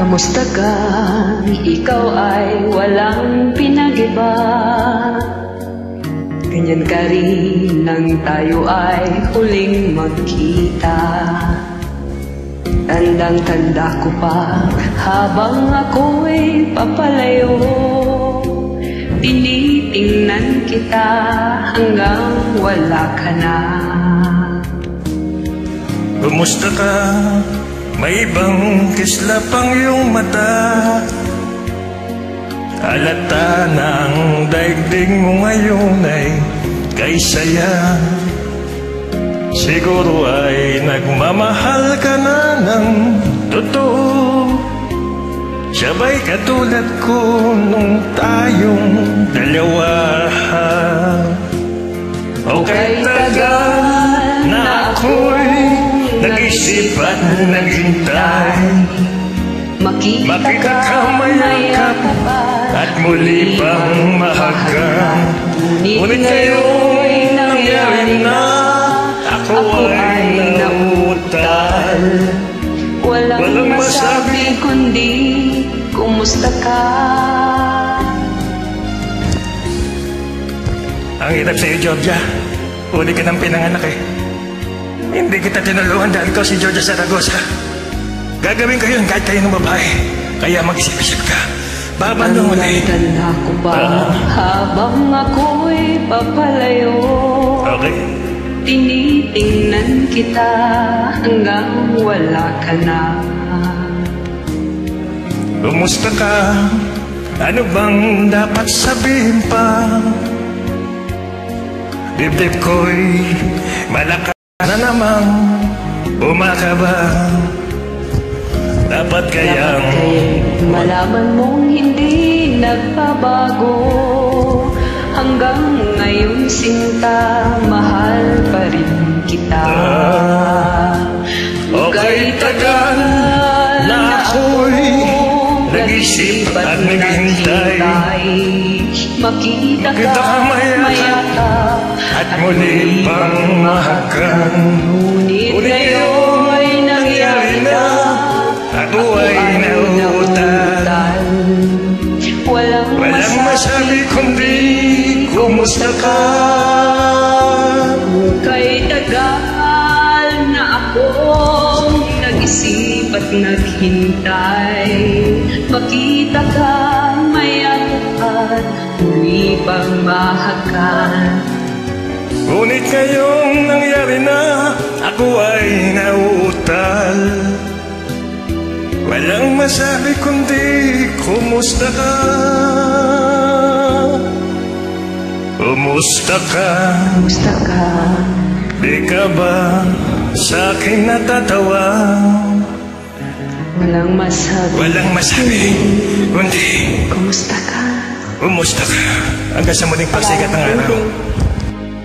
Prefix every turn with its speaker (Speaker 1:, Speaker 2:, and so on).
Speaker 1: Kamusta ka? Ikaw ay walang pinag-iba. Ganyan ka rin nang tayo ay huling magkita. Tandang-tanda ko pa habang ako'y papalayo. Tinitingnan kita hanggang wala ka na.
Speaker 2: Kumusta ka? May ibang kislap ang iyong mata. Halata na ang daigdig mo ngayon ay kay saya. Siguro ay nagmamahal ka na ng totoo. Sabay katulad ko nung tayong dalawa. Okay, tagal na ako'y nag-isip at naghintay.
Speaker 1: Makita ka
Speaker 2: mayakap at muli pang mahagan. Ngunit ngayon'y nangyari na, ako ay nauutal.
Speaker 1: Walang masabi kundi kumusta ka.
Speaker 2: Ang hirap sa'yo, Georgia. Uli ka ng pinanganak eh. Hindi kita tinulungan dahil ikaw si Georgia Zaragoza. Gagawin ko yun kahit kayo ng babae. Kaya mag-isip-isip ka. Babalo ulit.
Speaker 1: Tanda ko ba habang ako'y papalayo?
Speaker 2: Okay.
Speaker 1: Tinitingnan kita hanggang wala ka na.
Speaker 2: Kumusta ka? Ano bang dapat sabihin pa? Dibdib ko'y malakas na namang umakaba. Dapat kayang
Speaker 1: malaman mong hindi nagbabago. Hanggang ngayon sinta, mahal pa rin kita.
Speaker 2: Okay, tagal na ako'y nag-isip at naghintay.
Speaker 1: Makita ka mayakap
Speaker 2: at muli pang mahagan.
Speaker 1: Ngunit ngayon'y nangyari na,
Speaker 2: ako ay nauutal. Walang masabi kundi kumusta ka.
Speaker 1: Kay tagal na akong nag-isip at naghintay. Makita ka mayakap, muli pang mahagan.
Speaker 2: Ngunit ngayong nangyari na, ako ay nauutal. Walang masabi kundi kumusta ka. Kumusta ka?
Speaker 1: Kumusta ka?
Speaker 2: Di ka ba sa akin natatawa?
Speaker 1: Walang masabi.
Speaker 2: Walang masabi kundi
Speaker 1: kumusta ka?
Speaker 2: kumusta ka? Hanggang sa muling pagsikat ng araw.